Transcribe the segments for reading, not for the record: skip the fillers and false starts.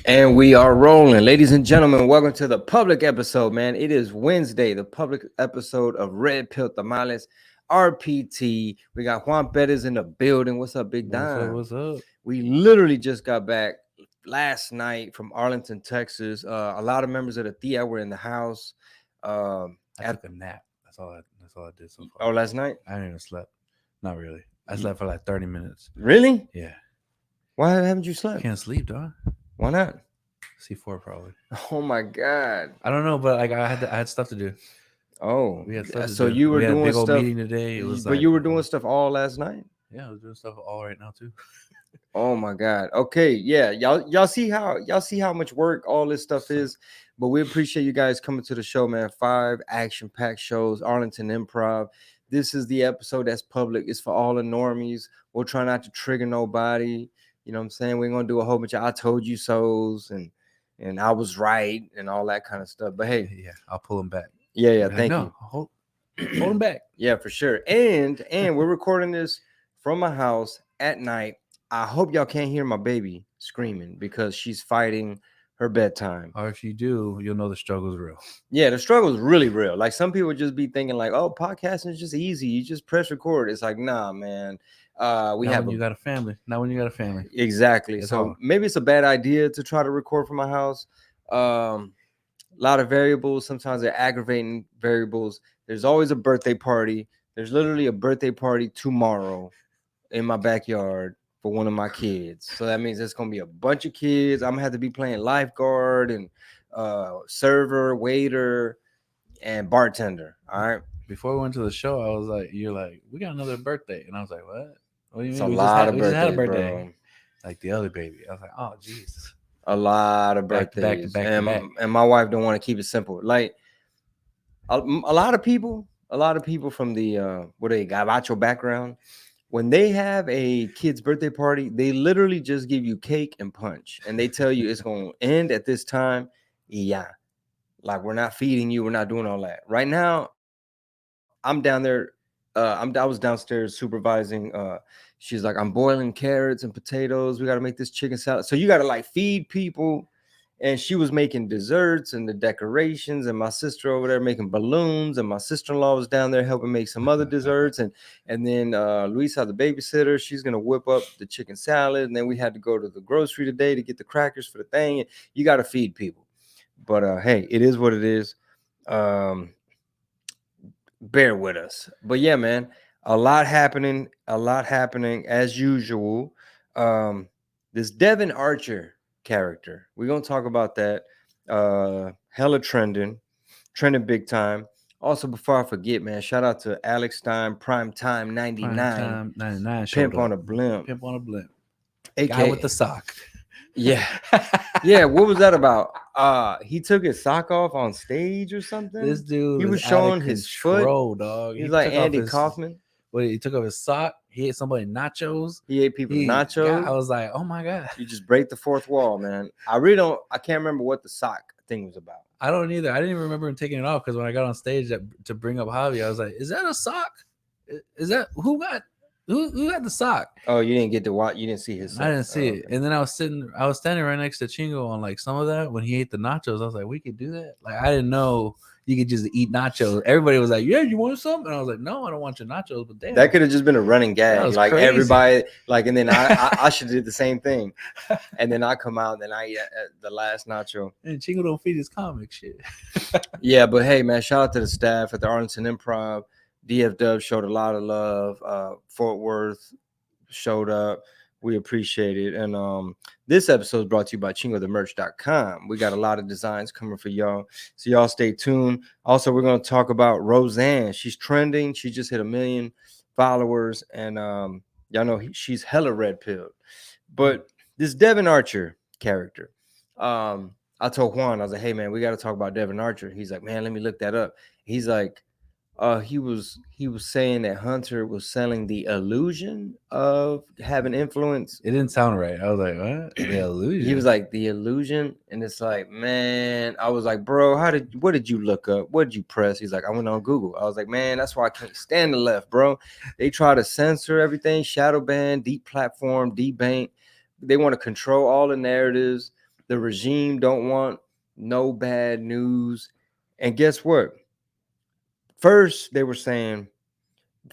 And we are rolling. Ladies and gentlemen, welcome to the public episode, man. It is Wednesday, the public episode of Red Pill Tamales, RPT. We got Juan Bettis in the building. What's up, Big Don? What's up? We literally just got back last night from Arlington, Texas. A lot of members of the Thea were in the house. I took a nap. That's all I did so far. Oh, last night? I didn't even slept. Not really. I slept for like 30 minutes. Really? Yeah. Why haven't you slept? Can't sleep, dog. Why not? C4 probably. Oh my God. I don't know, but like I had stuff to do. Oh, We had stuff to so do. you were we had doing a big old stuff meeting today. It was but you were doing stuff all last night? Yeah, I was doing stuff all right now too. Oh my God. Okay, yeah. Y'all see how much work all this stuff is. But we appreciate you guys coming to the show, man. 5 action-packed shows, Arlington Improv. This is the episode that's public. It's for all the normies. We'll try not to trigger nobody. You know what I'm saying? We're gonna do a whole bunch of I told you so's and I was right and all that kind of stuff. But hey, Yeah, I'll pull them back. yeah, Like, thank no, you. hold them back. Yeah, for sure. And we're recording this from my house at night. I hope y'all can't hear my baby screaming because she's fighting her bedtime. Or if you do, you'll know the struggle's real. Yeah, the struggle is really real. Like some people just be thinking like, oh, podcasting is just easy. You just press record. It's like, nah, man. You got a family. Not when you got a family. Exactly. It's so hard. maybe it's a bad idea to try to record from my house. A lot of variables. Sometimes they're aggravating variables. There's always a birthday party. There's literally a birthday party tomorrow in my backyard for one of my kids. So that means there's gonna be a bunch of kids. I'm gonna have to be playing lifeguard and server, waiter, and bartender. All right. Before we went to the show, I was like, "You're like, we got another birthday," and I was like, "What? What do you It's mean? a We lot of we just had a birthdays, birthday, bro. like the other baby." I was like, "Oh, jeez." A lot of Back to birthdays. back to back to back. And my wife don't want to keep it simple. Like a lot of people from the what are they, Gabacho background, when they have a kid's birthday party, they literally just give you cake and punch, and they tell you it's gonna end at this time. Yeah, like we're not feeding you, we're not doing all that. Right now, I'm down there. I was downstairs supervising. She's like, I'm boiling carrots and potatoes. We got to make this chicken salad. So you got to like feed people. And she was making desserts and the decorations, and my sister over there making balloons, and my sister-in-law was down there helping make some other desserts, and then Luisa, the babysitter, she's gonna whip up the chicken salad, and then we had to go to the grocery today to get the crackers for the thing. And you got to feed people, but hey, it is what it is. Bear with us. But yeah, man, a lot happening as usual. This Devin Archer character, we're gonna talk about that. Hella trending big time. Also, before I forget, man, shout out to Alex Stein, Primetime 99, Time 99 Pimp on a Blimp, Pimp on a Blimp. AKA, Guy with the sock. Yeah. Yeah, what was that about? He took his sock off on stage or something. This dude, he was showing his foot, dog. He's like Andy Kaufman. Wait, he took off his sock. He ate somebody nachos. He ate people nachos. I was like, oh my god! You just break the fourth wall, man. I can't remember what the sock thing was about. I don't either. I didn't even remember him taking it off because when I got on stage to bring up Javi, I was like, is that a sock? Is that who got the sock? Oh, you didn't get to watch. You didn't see his sock. I didn't see it. And then I was standing right next to Chingo on like some of that when he ate the nachos. I was like, we could do that. Like I didn't know you could just eat nachos. Everybody was like, yeah, you want some? And I was like, no, I don't want your nachos. But damn, that could have just been a running gag. Like crazy. Everybody, like, and then I should have did the same thing. And then I come out and then I eat the last nacho. And Chingo don't feed his comic shit. Yeah, but hey, man, shout out to the staff at the Arlington Improv. DFW showed a lot of love. Fort Worth showed up. We appreciate it. And this episode is brought to you by ChingoTheMerch.com. We got a lot of designs coming for y'all. So y'all stay tuned. Also, we're going to talk about Roseanne. She's trending. She just hit 1 million followers. And y'all know she's hella red pilled. But this Devin Archer character, I told Juan, I was like, hey, man, we got to talk about Devin Archer. He's like, man, let me look that up. He's like, he was saying that Hunter was selling the illusion of having influence. It didn't sound right. I was like, what? The illusion? He was like, the illusion. And it's like, man, I was like, bro, what did you look up? What did you press? He's like, I went on Google. I was like, man, that's why I can't stand the left, bro. They try to censor everything, shadow ban, deep platform, debank. they want to control all the narratives. The regime don't want no bad news. And guess what? First they were saying,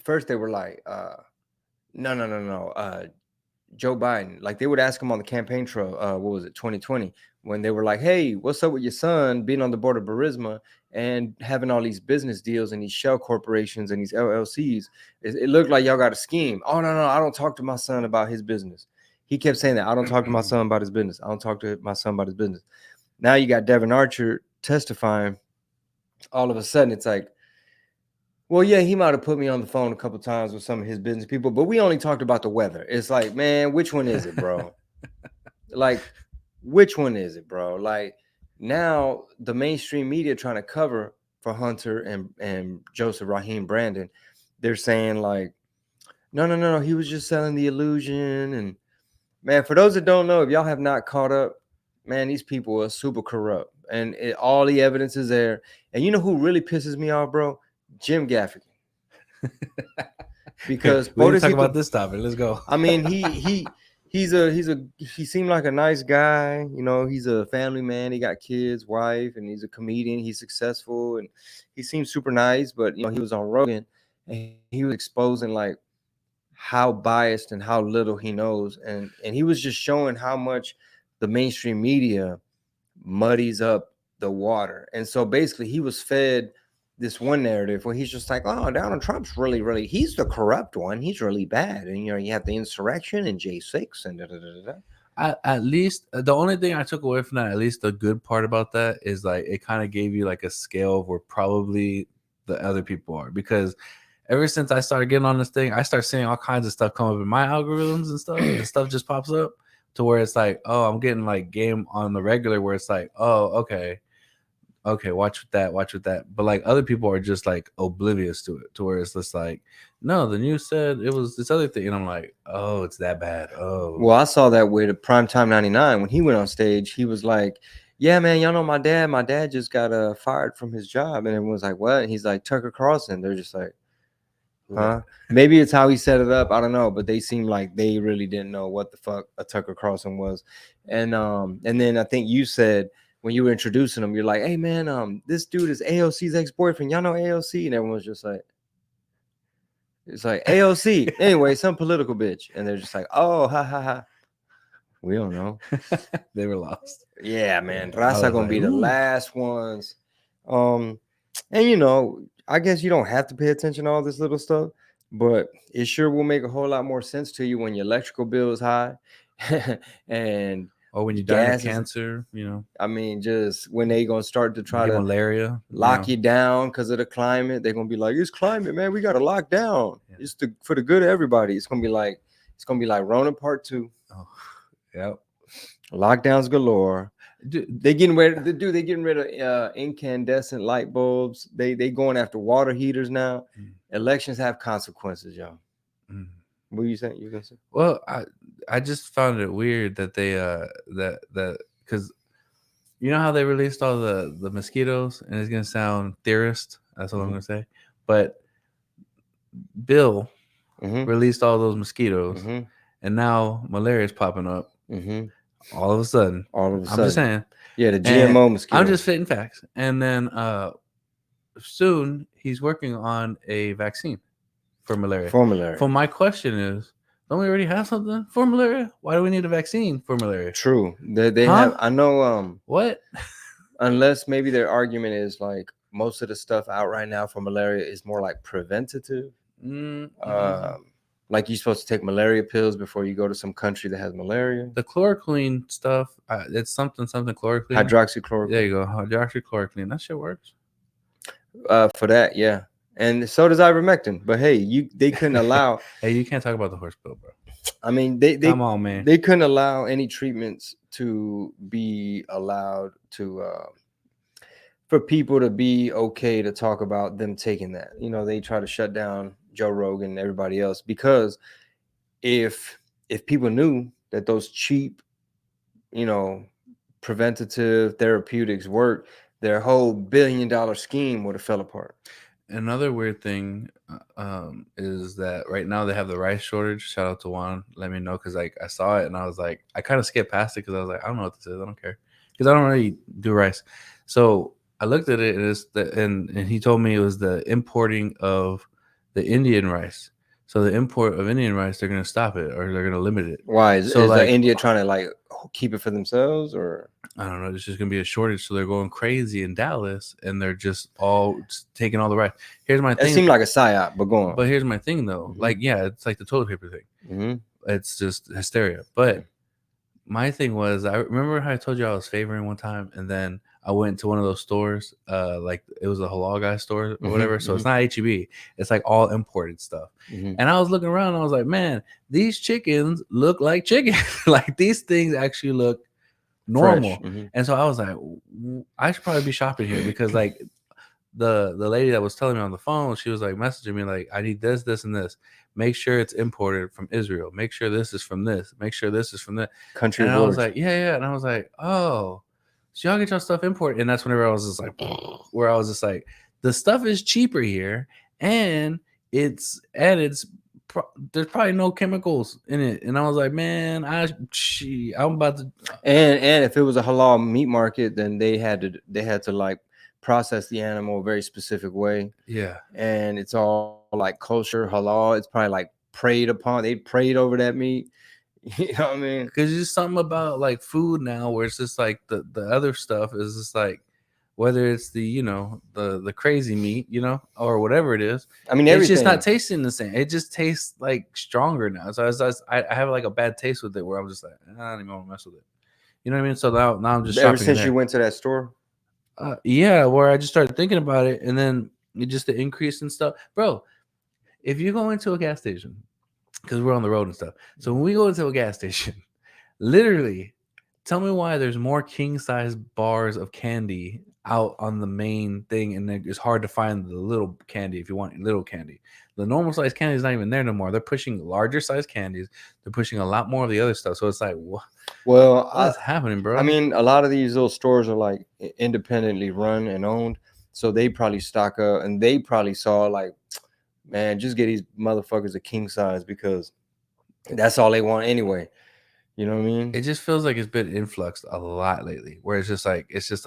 first they were like, no. Joe Biden, like they would ask him on the campaign trail, what was it, 2020, when they were like, hey, what's up with your son being on the board of Burisma and having all these business deals and these shell corporations and these LLCs? It looked like y'all got a scheme. Oh, no, I don't talk to my son about his business. He kept saying that. I don't talk to my son about his business. I don't talk to my son about his business. Now you got Devin Archer testifying. All of a sudden, it's like, well, yeah, he might have put me on the phone a couple times with some of his business people, but we only talked about the weather. It's like, man, which one is it, bro? Like, which one is it, bro? Like, now the mainstream media trying to cover for Hunter and Joseph Raheem Brandon, they're saying like, no, he was just selling the illusion. And man, for those that don't know, if y'all have not caught up, man, these people are super corrupt, and all the evidence is there. And you know who really pisses me off, bro? Jim Gaffigan. Because we didn't talk about this topic. Let's go. I mean, he seemed like a nice guy. You know, he's a family man. He got kids, wife, and he's a comedian. He's successful, and he seems super nice. But you know, he was on Rogan, and he was exposing like how biased and how little he knows, and he was just showing how much the mainstream media muddies up the water. And so basically, he was fed this one narrative where he's just like, oh, Donald Trump's really, he's the corrupt one. He's really bad. And, you know, you have the insurrection and J6 and At least the only thing I took away from that, at least the good part about that, is like it kind of gave you like a scale of where probably the other people are. Because ever since I started getting on this thing, I start seeing all kinds of stuff come up in my algorithms and stuff. And stuff just pops up to where it's like, oh, I'm getting like game on the regular where it's like, oh, okay, watch with that. But like other people are just like oblivious to it, to where it's just like, no, the news said it was this other thing, and I'm like, oh, it's that bad. Oh, well, I saw that with Primetime 99 when he went on stage. He was like, yeah, man, y'all know my dad just got fired from his job. And everyone's like, what? And he's like, Tucker Carlson. They're just like, huh? Maybe it's how he set it up. I don't know, but they seem like they really didn't know what the fuck a Tucker Carlson was. And then I think you said when you were introducing him, you're like, hey man, this dude is AOC's ex-boyfriend. Y'all know AOC? And everyone's just like, it's like AOC. Anyway, some political bitch. And they're just like, oh, ha. We don't know. They were lost. Yeah, man. Raza gonna be the last ones. And you know, I guess you don't have to pay attention to all this little stuff, but it sure will make a whole lot more sense to you when your electrical bill is high and or when you die of cancer, you know. I mean, just when they gonna start to try to malaria, lock you down because of the climate, they're gonna be like, it's climate, man. We gotta lock down. Yeah. It's for the good of everybody. It's gonna be like Rona Part 2. Oh, yep. Lockdowns galore. They getting rid of incandescent light bulbs. They going after water heaters now. Elections have consequences, y'all. What are you saying? You gonna say? Well, I just found it weird that they that because you know how they released all the mosquitoes, and it's gonna sound theorist. That's what I'm gonna say. But Bill released all those mosquitoes, and now malaria is popping up. All of a sudden. I'm just saying. Yeah, the GMO mosquito. I'm just fitting facts. And then soon he's working on a vaccine for malaria. So my question is, don't we already have something for malaria? Why do we need a vaccine for malaria? True. They have. I know. What? Unless maybe their argument is like most of the stuff out right now for malaria is more like preventative. Like you're supposed to take malaria pills before you go to some country that has malaria. The chloroquine stuff, it's something chloroquine. Hydroxychloroquine. There you go. Hydroxychloroquine. That shit works. For that, yeah. And so does ivermectin. But hey, they couldn't allow. Hey, you can't talk about the horse pill, bro. I mean, they come on, man. They couldn't allow any treatments to be allowed to for people to be okay to talk about them taking that. You know, they try to shut down Joe Rogan and everybody else because if people knew that those cheap, you know, preventative therapeutics work, their whole $1 billion scheme would have fell apart. Another weird thing is that right now they have the rice shortage. Shout out to Juan. Let me know because like I saw it and I was like, I kind of skipped past it because I was like, I don't know what this is. I don't care because I don't really do rice. So I looked at it and and he told me it was the importing of the Indian rice. So the import of Indian rice, they're gonna stop it or they're gonna limit it. Why So is like India trying to like keep it for themselves or? I don't know. There's just gonna be a shortage, so they're going crazy in Dallas, and they're just all taking all the rice. Here's my It thing. seemed like a psyop, but go on. But here's my thing, though. Mhm. Like, yeah, it's like the toilet paper thing. Mm-hmm. It's just hysteria. But my thing was, I remember how I told you I was favoring one time, and then I went to one of those stores, like it was a halal guy store or whatever. So it's not HEB. It's like all imported stuff. Mm-hmm. And I was looking around, and I was like, man, these chickens look like chicken. Like these things actually look normal. Mm-hmm. And so I was like, I should probably be shopping here because like the lady that was telling me on the phone, she was like messaging me like, I need this, this, and this. Make sure it's imported from Israel. Make sure this is from this. Make sure this is from that. Country And of I was origin. like, yeah. And I was like, oh, so y'all get your stuff imported. And that's whenever I was just like, where I was just like, the stuff is cheaper here, and it's there's probably no chemicals in it. And I was like, man, I'm about to. And if it was a halal meat market, then they had to like process the animal a very specific way. Yeah. And it's all like kosher halal. It's probably like preyed upon. They prayed over that meat. You know what I mean? Because there's something about like food now where it's just like the other stuff is just like whether it's the the crazy meat or whatever it is. I mean, it's just everything. not tasting the same. It just tastes like stronger now. So I have like a bad taste with it where I'm just like I don't even want to mess with it. You know what I mean? So now I'm just Ever shopping since there. you went to that store. Yeah, where I just started thinking about it, and then just the increase in stuff, bro. If you go into a gas station, because we're on the road and stuff, so when we go into a gas station, literally, tell me why there's more king size bars of candy out on the main thing, and it's hard to find the little candy if you want little candy. The normal size candy is not even there no more. They're pushing larger size candies. They're pushing a lot more of the other stuff. So it's like, well, what's happening, bro? I mean, a lot of these little stores are like independently run and owned, so they probably stock up, and they probably saw like, man, just get these motherfuckers a king size because that's all they want anyway. You know what I mean? It just feels like it's been influxed a lot lately, where it's just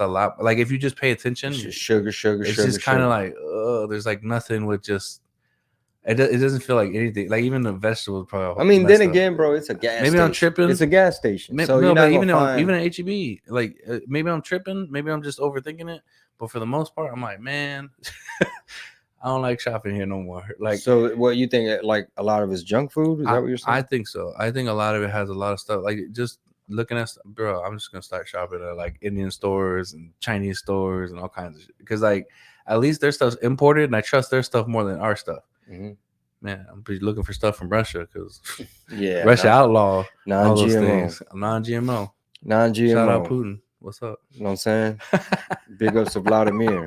a lot. Like if you just pay attention, It's just sugar. It's just kind of like, there's like nothing with just. It doesn't feel like anything. Like even the vegetables probably. I mean, then again, bro, it's a gas. Maybe station. I'm tripping. It's a gas station. So no, you're not but even gonna find... even at HEB, like maybe I'm tripping. Maybe I'm just overthinking it. But for the most part, I'm like, man, I don't like shopping here no more. Like, so what you think? Like a lot of it's junk food? Is that what you're saying? I think so. I think a lot of it has a lot of stuff. Like just looking at, bro, I'm just gonna start shopping at like Indian stores and Chinese stores and all kinds of shit. Because like at least their stuff's imported, and I trust their stuff more than our stuff. Mm-hmm. Man, I'm be looking for stuff from Russia because yeah, Russia outlaw all those non-GMO. things. Non-GMO. Non-GMO. Shout out Putin. What's up? You know what I'm saying? Big ups to Vladimir.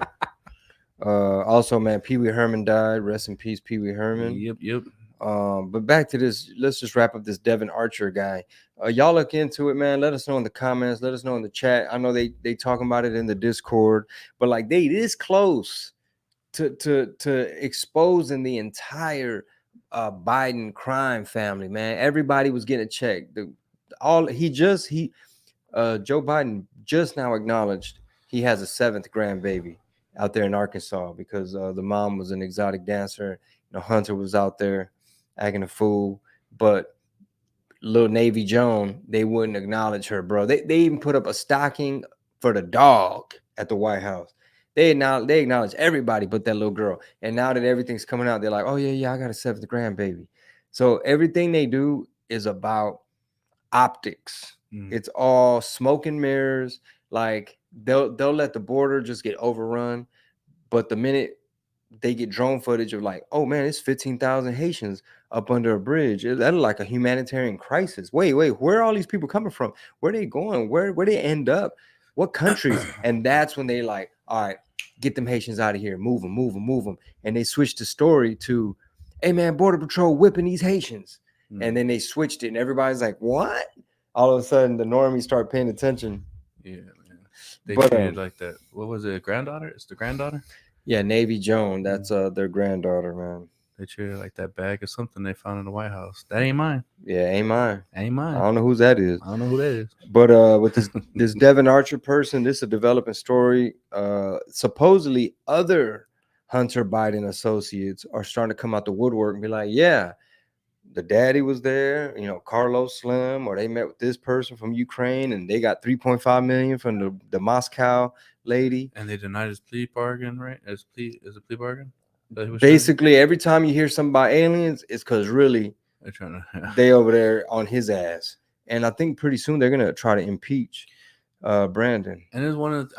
Also, man, Pee Wee Herman died. Rest in peace, Pee Wee Herman. Yep. But back to this. Let's just wrap up this Devin Archer guy. Y'all look into it, man. Let us know in the comments. Let us know in the chat. I know they talking about it in the Discord, but like they this close to exposing the entire Biden crime family, man. Everybody was getting checked. Joe Biden just now acknowledged he has a 7th grandbaby out there in Arkansas because the mom was an exotic dancer. Hunter was out there acting a fool, but little Navy Joan, they wouldn't acknowledge her, bro. They even put up a stocking for the dog at the White House. They acknowledge everybody but that little girl. And now that everything's coming out, they're like, oh yeah, I got a 7th grandbaby. So everything they do is about optics. It's all smoke and mirrors. Like they'll let the border just get overrun, but the minute they get drone footage of like, oh man, it's 15,000 Haitians up under a bridge. That's like a humanitarian crisis. Wait, where are all these people coming from? Where are they going? Where they end up? What countries? And that's when they like, all right, get them Haitians out of here. Move them. And they switched the story to, hey man, Border Patrol whipping these Haitians. And then they switched it and everybody's like, what? All of a sudden the normies start paying attention. Yeah, man. They treated like that. What was it? Granddaughter? It's the granddaughter? Yeah, Navy Joan. That's their granddaughter, man. They treated like that bag or something they found in the White House. That ain't mine. Yeah, ain't mine. Ain't I mine. don't know whose that is. I don't know who that is. But with this Devin Archer person, this is a developing story. Supposedly, other Hunter Biden associates are starting to come out the woodwork and be like, "Yeah, the daddy was there. You know, Carlos Slim, or they met with this person from Ukraine, and they got 3.5 million from the Moscow lady." And they denied his plea bargain, right? His plea is a plea bargain. Basically, every time you hear something about aliens, it's because really they're trying to they over there on his ass. And I think pretty soon they're gonna try to impeach Brandon. And it's one of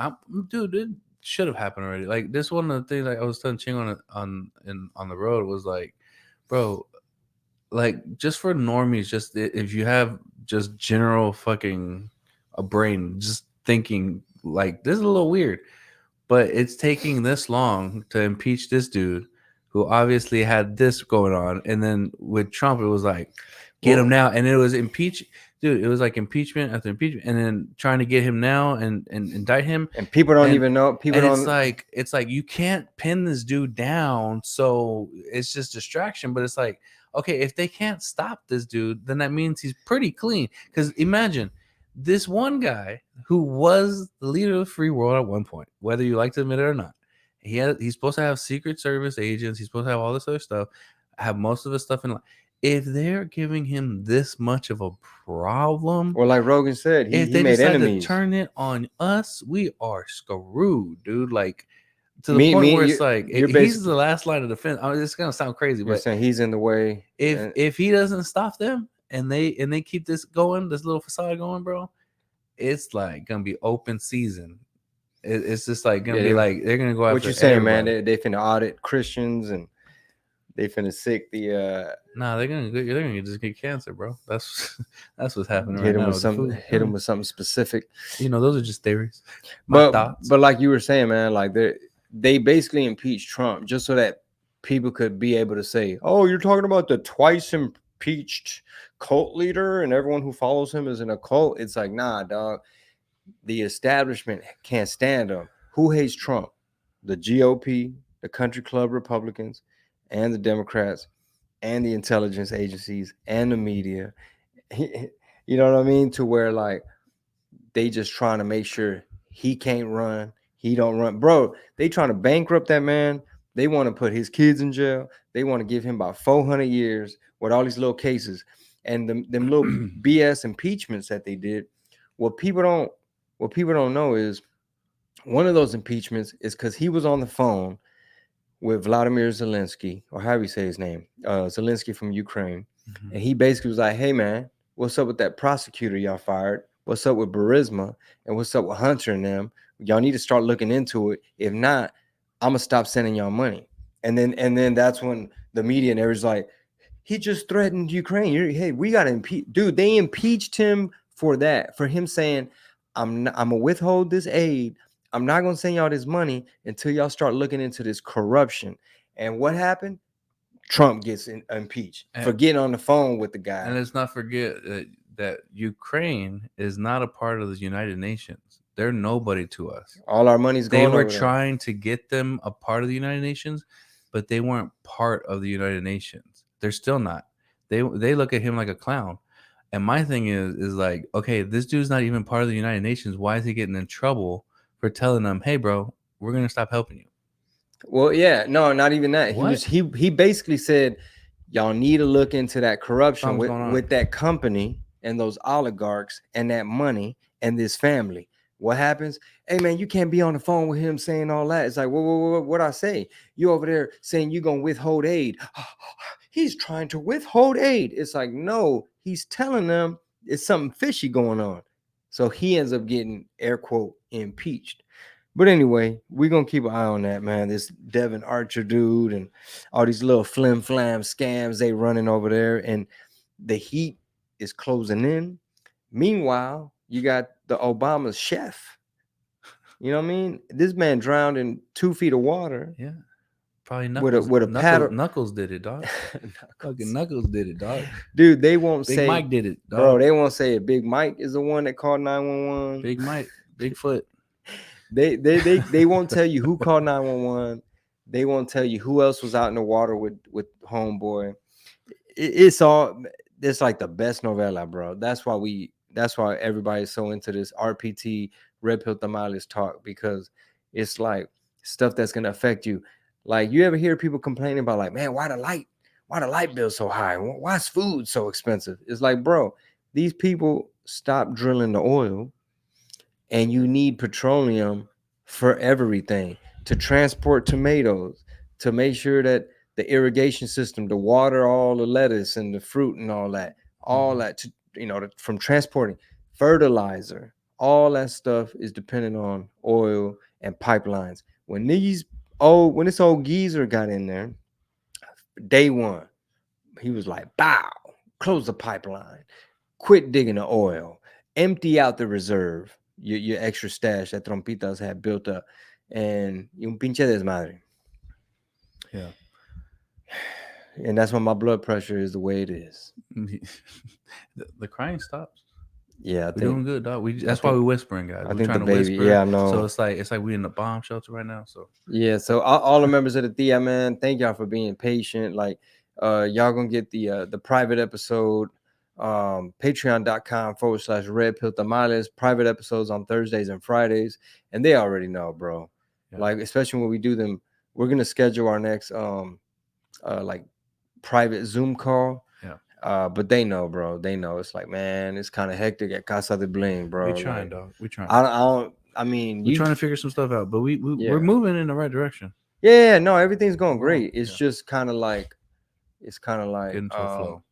dude, it should have happened already. Like this one of the things like I was telling Chingo on the road was like, bro, like just for normies, just if you have just general fucking a brain, just thinking like this is a little weird, but it's taking this long to impeach this dude who obviously had this going on, and then with Trump it was like get him now, and it was impeach. Dude, it was like impeachment after impeachment, and then trying to get him now and indict him. And people don't even know. People don't. It's like you can't pin this dude down, so it's just distraction. But it's like, okay, if they can't stop this dude, then that means he's pretty clean. Because imagine this one guy who was the leader of the free world at one point, whether you like to admit it or not. He's supposed to have Secret Service agents. He's supposed to have all this other stuff. Have most of his stuff in. If they're giving him this much of a problem, well, like Rogan said, if he they made decide enemies. to turn it on us, we are screwed, dude. Like to the point where it's like he's the last line of defense. I mean, it's gonna sound crazy, but saying he's in the way. If he doesn't stop them and they keep this going, this little facade going, bro, it's like gonna be open season. It's just like gonna be like they're gonna go after. What you saying, everybody. man? They finna audit Christians and they finna sick the. Nah, they're gonna just get cancer, bro. That's what's happening hit right him now. Hit him with something specific. You know, those are just theories. My thoughts. But like you were saying, man, like they basically impeached Trump just so that people could be able to say, "Oh, you're talking about the twice impeached cult leader, and everyone who follows him is in a cult." It's like, nah, dog. The establishment can't stand him. Who hates Trump? The GOP, the country club Republicans, and the Democrats, and the intelligence agencies, and the media. You know what I mean? To where like they just trying to make sure he can't run. He don't run. Bro, they trying to bankrupt that man. They want to put his kids in jail. They want to give him about 400 years with all these little cases. And them little BS impeachments that they did. What people don't know is one of those impeachments is because he was on the phone with Vladimir Zelensky, or how do you say his name? Zelensky from Ukraine. Mm-hmm. And he basically was like, "Hey man, what's up with that prosecutor y'all fired? What's up with Burisma? And what's up with Hunter and them? Y'all need to start looking into it. If not, I'm gonna stop sending y'all money." And then that's when the media and everyone's like, "He just threatened Ukraine. Hey, we gotta impeach." Dude, they impeached him for that, for him saying, I'm gonna withhold this aid. I'm not gonna send y'all this money until y'all start looking into this corruption. And what happened? Trump gets impeached for getting on the phone with the guy. And let's not forget that Ukraine is not a part of the United Nations. They're nobody to us. All our money's going. They were trying to get them a part of the United Nations, but they weren't part of the United Nations. They're still not. They look at him like a clown. And my thing is like, okay, this dude's not even part of the United Nations. Why is he getting in trouble for telling them, "Hey, bro, we're gonna stop helping you"? Well, yeah, no, not even that. What? He basically said, "Y'all need to look into that corruption with that company and those oligarchs and that money and this family." What happens? Hey man, you can't be on the phone with him saying all that. It's like, what I say? You over there saying you're gonna withhold aid. He's trying to withhold aid. It's like, no, he's telling them it's something fishy going on. So he ends up getting, air quote, impeached. But anyway, we're going to keep an eye on that, man. This Devin Archer dude and all these little flim-flam scams they running over there. And the heat is closing in. Meanwhile, you got the Obama chef. You know what I mean? This man drowned in 2 feet of water. Yeah. Probably Knuckles. With a paddle. Knuckles did it, dog. Fucking Knuckles did it, dog. Dude, they won't Big say. Big Mike did it, dog. Bro, they won't say it. Big Mike is the one that called 911. Big Mike. Bigfoot. They won't tell you who called 911. They won't tell you who else was out in the water with homeboy. It's all, it's like the best novela, bro. That's why everybody's so into this RPT Red Pill Tamales talk, because it's like stuff that's gonna affect you. Like, you ever hear people complaining about, like, man, why the light bill so high? Why is food so expensive? It's like, bro, these people stop drilling the oil, and you need petroleum for everything, to transport tomatoes, to make sure that the irrigation system, the water, all the lettuce and the fruit and all that, to, from transporting fertilizer, all that stuff is dependent on oil and pipelines. When this old geezer got in there, day one, he was like, bow, close the pipeline, quit digging the oil, empty out the reserve, your extra stash that Trompitas had built up, and un pinche desmadre. Yeah. And that's why my blood pressure is the way it is. The crying stops. Yeah, We're doing good, dog. That's why we're whispering, guys. We're trying to whisper. Yeah, I know. So it's like we in the bomb shelter right now. So yeah, so all the members of the Thea, man, thank y'all for being patient. Like, y'all gonna get the private episode, patreon.com/Red Pill Tamales, private episodes on Thursdays and Fridays, and they already know, bro. Yeah. Like, especially when we do them, we're gonna schedule our next like private Zoom call. Yeah. But they know, bro. They know. It's like, man, it's kind of hectic at Casa de Bling, bro. We trying, like, dog. We trying. I mean, we're trying to figure some stuff out, but we're moving in the right direction. Yeah, no, everything's going great. It's just kind of like, getting to a flow.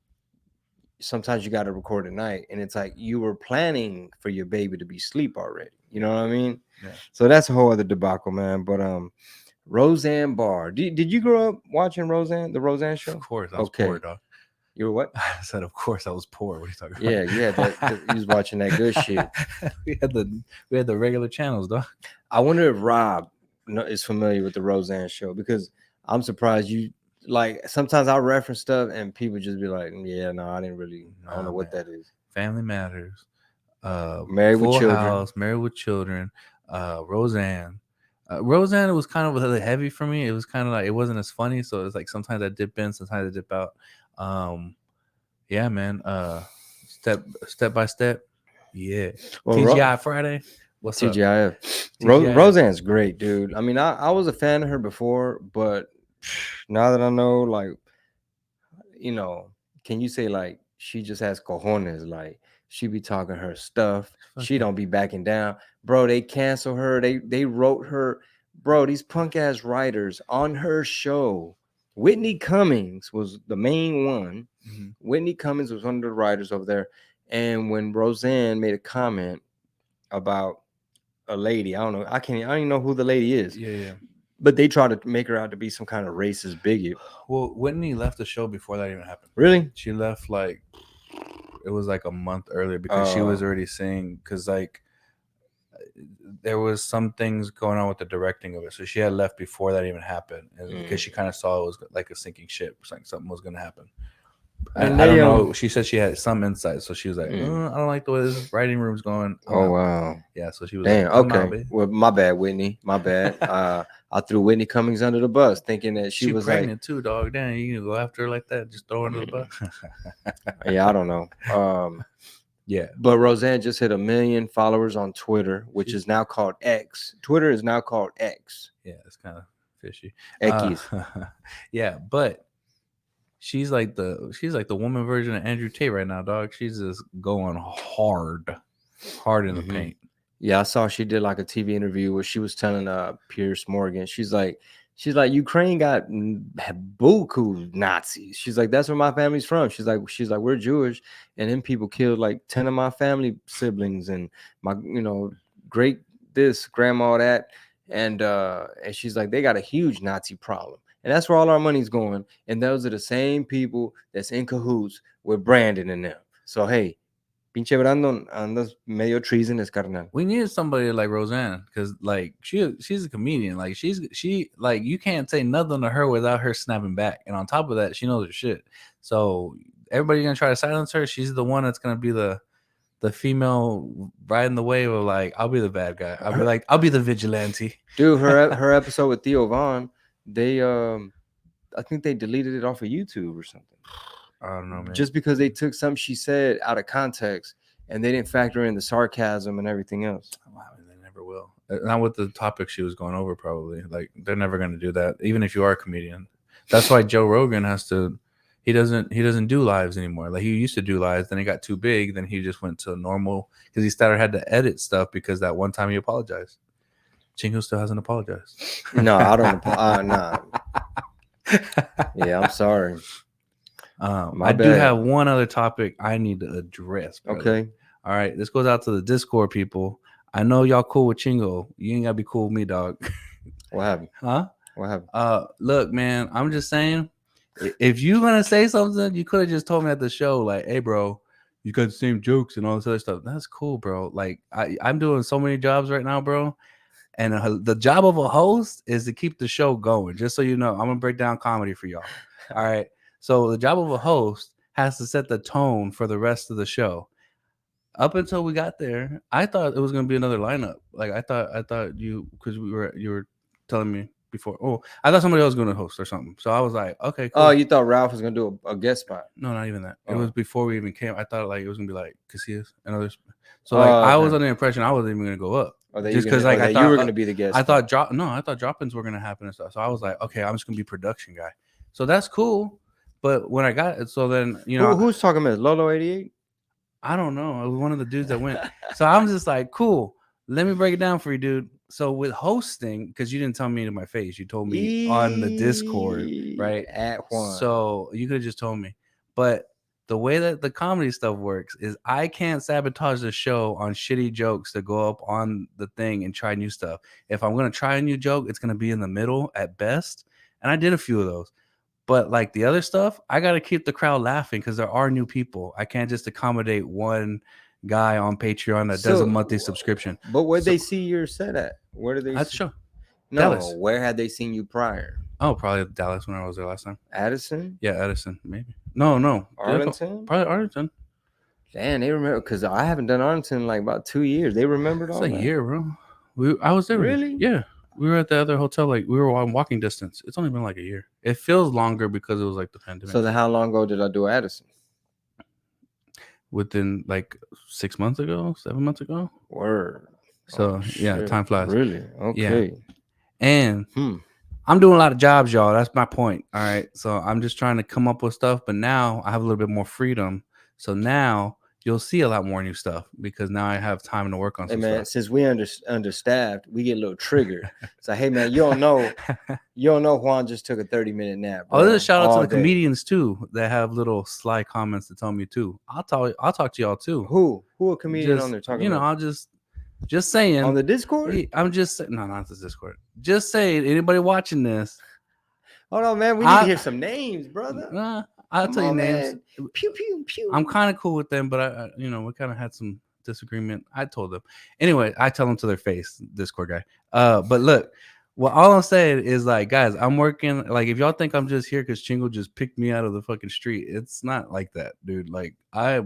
Sometimes you got to record at night, and it's like you were planning for your baby to be asleep already. You know what I mean? Yeah. So that's a whole other debacle, man. But Roseanne Barr. Did you grow up watching Roseanne, the Roseanne show? Of course, I was poor, dog. You were what? I said, of course, I was poor. What are you talking about? Yeah, you was watching that good shit. we had the regular channels, dog. I wonder if Rob is familiar with the Roseanne show, because I'm surprised you, like, sometimes I reference stuff and people just be like, yeah, no, I don't know what that is. Family Matters, Married with Children, House, Married with Children, Roseanne. Roseanne was kind of really heavy for me. It was kind of like, it wasn't as funny, so it was like sometimes I dip in, sometimes I dip out. Yeah, man. Step by step. Yeah. Well, TGI Friday. What's TGIF? Up? TGIF. Roseanne's great, dude. I mean, I was a fan of her before, but now that I know, like, can you say, like, she just has cojones? Like, she be talking her stuff. She don't be backing down, bro. They cancel her. They wrote her, bro. These punk ass writers on her show. Whitney Cummings was the main one. Mm-hmm. Whitney Cummings was one of the writers over there. And when Roseanne made a comment about a lady, I don't even know who the lady is. Yeah. But they tried to make her out to be some kind of racist bigot. Well, Whitney left the show before that even happened. Really? She left like, it was like a month earlier, because she was already saying, because like there was some things going on with the directing of it, so she had left before that even happened, and because she kind of saw it was like a sinking ship, like something was going to happen. And I don't know. She said she had some insight, so she was like, I don't like the way this writing room's going. Wow. Yeah, so she was damn, like, okay. Well, my bad, Whitney. My bad. I threw Whitney Cummings under the bus, thinking that she was pregnant too, dog. Damn, you can go after her like that, just throw her under the bus. Yeah, I don't know. Yeah, but Roseanne just hit 1 million followers on Twitter, which is now called X. Twitter is now called X. Yeah, it's kind of fishy. X. Yeah, but she's like the woman version of Andrew Tate right now, dog. She's just going hard in the paint. Yeah, I saw she did like a TV interview where she was telling Pierce Morgan, she's like Ukraine got buku Nazis. She's like, that's where my family's from. She's like we're Jewish, and then people killed like 10 of my family siblings and my great this grandma that, and she's like, they got a huge Nazi problem. And that's where all our money's going. And those are the same people that's in cahoots with Brandon and them. So, hey, pinche Brandon andas medio treasonous, carnal. We needed somebody like Roseanne, because like she's a comedian. Like she like, you can't say nothing to her without her snapping back. And on top of that, she knows her shit. So everybody's gonna try to silence her. She's the one that's gonna be the female riding the wave of like, I'll be the bad guy. I'll be the vigilante. Dude, her episode with Theo Vaughn. they I think they deleted it off of YouTube or something. I don't know, man. Just because they took something she said out of context and they didn't factor in the sarcasm and everything else. Wow, they never will. Not with the topic she was going over, probably. Like, they're never going to do that, even if you are a comedian. That's why Joe Rogan has to. He doesn't do lives anymore. Like, he used to do lives, then he got too big, then he just went to normal because he had to edit stuff because that one time he apologized. Chingo still hasn't apologized. No, I don't. Nah. Yeah, I'm sorry. I do have one other topic I need to address. Brother. Okay. All right. This goes out to the Discord people. I know y'all cool with Chingo. You ain't gotta be cool with me, dog. What happened? Huh? What happened? Look, man, I'm just saying, if you gonna say something, you could have just told me at the show, like, hey, bro, you got the same jokes and all this other stuff. That's cool, bro. Like, I'm doing so many jobs right now, bro. And the job of a host is to keep the show going. Just so you know, I'm gonna break down comedy for y'all. All right. So the job of a host has to set the tone for the rest of the show. Up until we got there, I thought it was gonna be another lineup. Like, I thought you, because you were telling me before. Oh, I thought somebody else was gonna host or something. So I was like, okay, cool. Oh, you thought Ralph was gonna do a guest spot? No, not even that. It Oh. was before we even came. I thought like it was gonna be like Casillas and others. So like I was under the impression I wasn't even gonna go up. Just because like I thought you were gonna be the guest. I thought drop-ins were gonna happen and stuff. So I was like, okay, I'm just gonna be production guy. So that's cool. But when I got it, so then who's talking about Lolo 88? I don't know. It was one of the dudes that went. So I'm just like, cool. Let me break it down for you, dude. So with hosting, because you didn't tell me to my face, you told me on the Discord, right? At Juan. So you could have just told me. But the way that the comedy stuff works is I can't sabotage the show on shitty jokes to go up on the thing and try new stuff. If I'm going to try a new joke, it's going to be in the middle at best. And I did a few of those. But like the other stuff, I got to keep the crowd laughing because there are new people. I can't just accommodate one guy on Patreon that does a monthly subscription. But where they see your set at? Where do they? That's show. No, Dallas. Where had they seen you prior? Oh, probably Dallas when I was there last time. Addison? Yeah, Addison, maybe. No. Arlington? Probably Arlington. Damn, they remember because I haven't done Arlington in like about 2 years. They remembered all that. It's a year, bro. I was there. Really? Yeah. We were at the other hotel, like we were on walking distance. It's only been like a year. It feels longer because it was like the pandemic. So then how long ago did I do Addison? Within like 6 months ago, 7 months ago. Word. So yeah, time flies. Really? Okay. Yeah. And I'm doing a lot of jobs, y'all. That's my point. All right. So I'm just trying to come up with stuff, but now I have a little bit more freedom. So now you'll see a lot more new stuff because now I have time to work on some stuff. Since we understaffed, we get a little triggered. So hey man, you don't know Juan just took a 30-minute nap. Bro, there's a shout out to the comedians too that have little sly comments to tell me too. I'll talk to y'all too. Who a comedian on there talking about? I'll just saying on the Discord. I'm just saying, no, not the Discord. Just saying, anybody watching this. Hold on, man. We need to hear some names, brother. I'll tell you names. Pew pew pew. I'm kind of cool with them, but I we kind of had some disagreement. I told them anyway. I tell them to their face, Discord guy. But look, all I'm saying is like, guys, I'm working. Like, if y'all think I'm just here because Chingo just picked me out of the fucking street, it's not like that, dude. Like I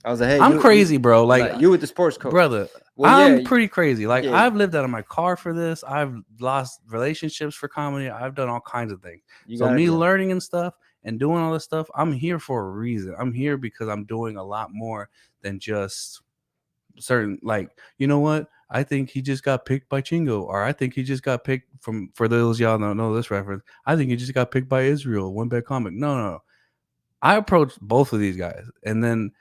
was like, hey, I'm crazy, bro. Like you with the sports coach, brother. Well, I'm pretty crazy. Like I've lived out of my car for this. I've lost relationships for comedy. I've done all kinds of things. So me learning and stuff and doing all this stuff, I'm here for a reason. I'm here because I'm doing a lot more than just certain. Like, you know what? I think he just got picked by Chingo, or I think he just got picked for those y'all don't know this reference. I think he just got picked by Israel, one bad comic. No. I approached both of these guys, and then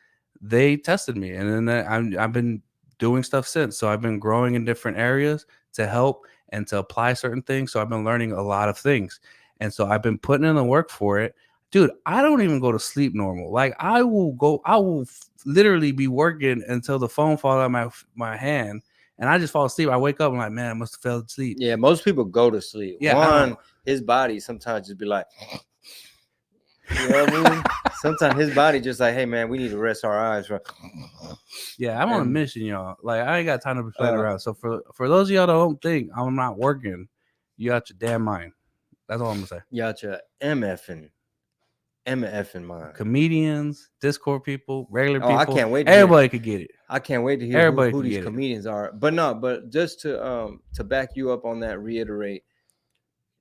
they tested me, and then I've been doing stuff since. So I've been growing in different areas to help and to apply certain things. So I've been learning a lot of things, and so I've been putting in the work for it. Dude, I don't even go to sleep normal. Like I will literally be working until the phone falls out of my hand, and I just fall asleep. I wake up and I'm like, man, I must have fell asleep. Yeah, most people go to sleep. Yeah, his body sometimes just be like. You know what I mean? Sometimes his body just like, hey man, we need to rest our eyes. Yeah, I'm on a mission, y'all. Like I ain't got time to be playing around. So for those of y'all that don't think I'm not working, you got your damn mind. That's all I'm gonna say. You got your MFing mind. Comedians, Discord people, regular people. I can't wait. Everybody could get it. I can't wait to hear who these comedians are. But just to back you up on that, reiterate.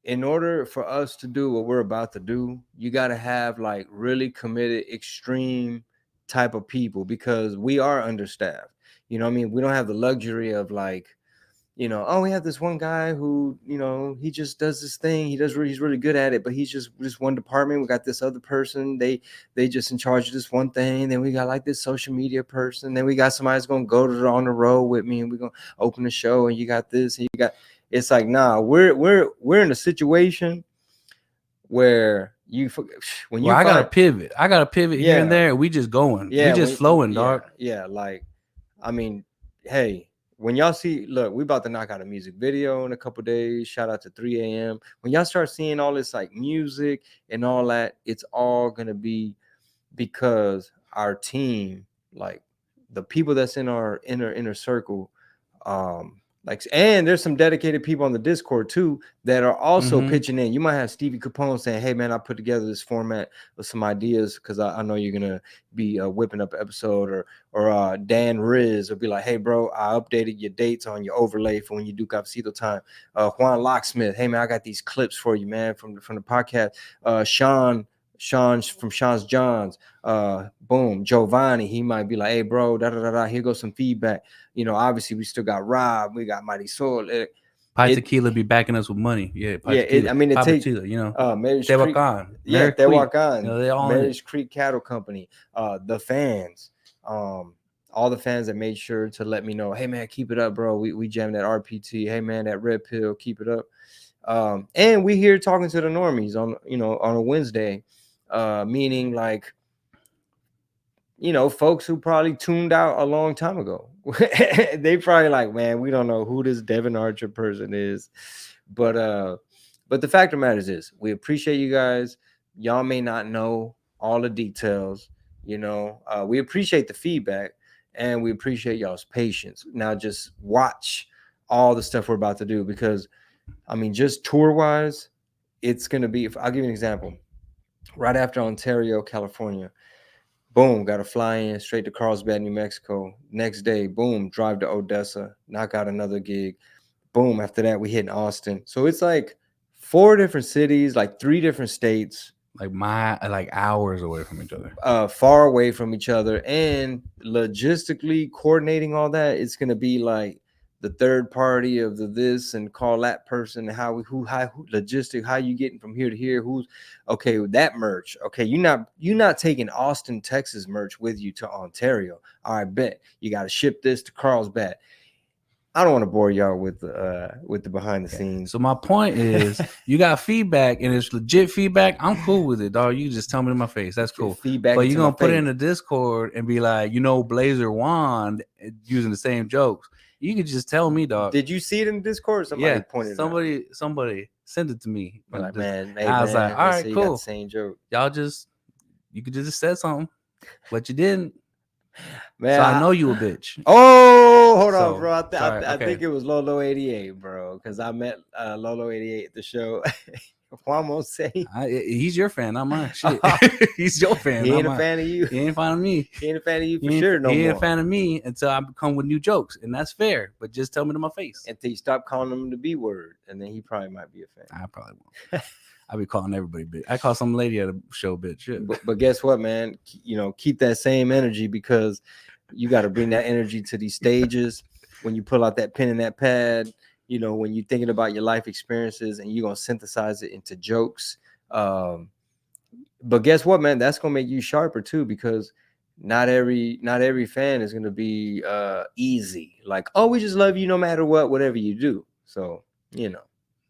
in order for us to do what we're about to do, you got to have like really committed, extreme type of people because we are understaffed. You know what I mean? We don't have the luxury of like, oh, we have this one guy who, he just does this thing. He's really good at it, but he's just one department. We got this other person. They just in charge of this one thing. Then we got like this social media person. Then we got somebody that's gonna go on the road with me, and we're gonna open the show. And you got this, and you got. It's like, nah, we're in a situation where when you I gotta pivot. I gotta pivot here and there. We just going. Yeah, we just flowing, dog. Yeah, like, I mean, hey, when y'all see, look, we about to knock out a music video in a couple days. Shout out to 3 a.m. When y'all start seeing all this like music and all that, it's all gonna be because our team, like the people that's in our inner circle, like, and there's some dedicated people on the Discord too that are also pitching in. You might have Stevie Capone saying, "Hey man, I put together this format with some ideas because I know you're gonna be whipping up an episode," or Dan Riz will be like, "Hey bro, I updated your dates on your overlay for when you do Cafecito time." Juan Locksmith, "Hey man, I got these clips for you, man, from the podcast." Sean from Sean's Johns, boom, Giovanni, he might be like, "Hey bro, here goes some feedback." Obviously we still got Rob, we got Mighty Soul. Tequila be backing us with money. Yeah, Tequila. I mean, it takes Tequila, Mary's Creek, Mary's Creek Cattle Company, the fans, all the fans that made sure to let me know, "Hey man, keep it up, bro. We jammed that RPT. Hey man, that Red Pill, keep it up." And we here talking to the normies on a Wednesday, meaning like, folks who probably tuned out a long time ago. They probably like, "Man, we don't know who this Devin Archer person is." But the fact of the matter is this: we appreciate you guys. Y'all may not know all the details, we appreciate the feedback and we appreciate y'all's patience. Now just watch all the stuff we're about to do because, I mean, just tour wise, it's gonna be. I'll give you an example. Right after Ontario, California, boom, got to fly in straight to Carlsbad, New Mexico. Next day, boom, drive to Odessa, knock out another gig. Boom, after that, we hit Austin. So it's like 4 different cities, like 3 different states. Like hours away from each other. Far away from each other. And logistically coordinating all that, it's going to be like the third party of this and call that person, how logistic, how you getting from here to here, who's okay with that merch. Okay, you're not taking Austin, Texas merch with you to Ontario. All right, bet you got to ship this to Carlsbad. I don't want to bore y'all with the behind the scenes. So my point is, you got feedback and it's legit feedback. I'm cool with it, dog. You can just tell me to my face. That's cool. Feedback, but you're gonna put it in the Discord and be like, Blazer Wand using the same jokes. You could just tell me, dog. Did you see it in the Discord? Somebody pointed it out. Somebody sent it to me. Like, man, I was like, all right, cool. You got the same joke. You could just said something, but you didn't. Man, so I know you a bitch. Oh, hold on, bro. I think it was Lolo 88, bro, because I met Lolo 88 at the show. Juan won't say he's your fan, not mine. Shit, he's your fan. He ain't a fan of you. He ain't a fan of me. He ain't a fan of you for sure. He ain't a fan of me until I come with new jokes, and that's fair. But just tell me to my face until you stop calling him the B word, and then he probably might be a fan. I probably won't. I be calling everybody bitch. I call some lady at a show bitch. Shit. But guess what, man? Keep that same energy because you got to bring that energy to these stages. When you pull out that pen and that pad, when you're thinking about your life experiences and you're going to synthesize it into jokes. But guess what, man? That's going to make you sharper too, because not every fan is going to be easy. Like, oh, we just love you no matter what, whatever you do. So,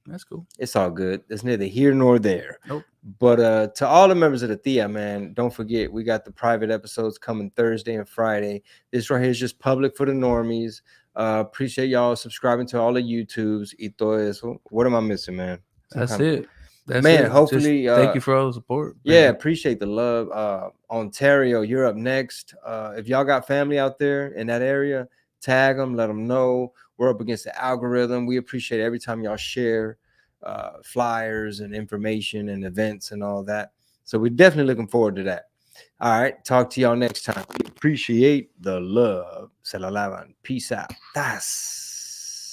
that's cool. It's all good. It's neither here nor there. Nope. But to all the members of the Thea, man, don't forget, we got the private episodes coming Thursday and Friday. This right here is just public for the normies. Appreciate y'all subscribing to all the YouTubes. Y todo eso. What am I missing, man? That's it. Hopefully. Thank you for all the support. Yeah, appreciate the love. Ontario, you're up next. If y'all got family out there in that area, tag them, let them know. We're up against the algorithm. We appreciate every time y'all share flyers and information and events and all that. So we're definitely looking forward to that. All right. Talk to y'all next time. We appreciate the love. Se la lavan. Peace out. Das.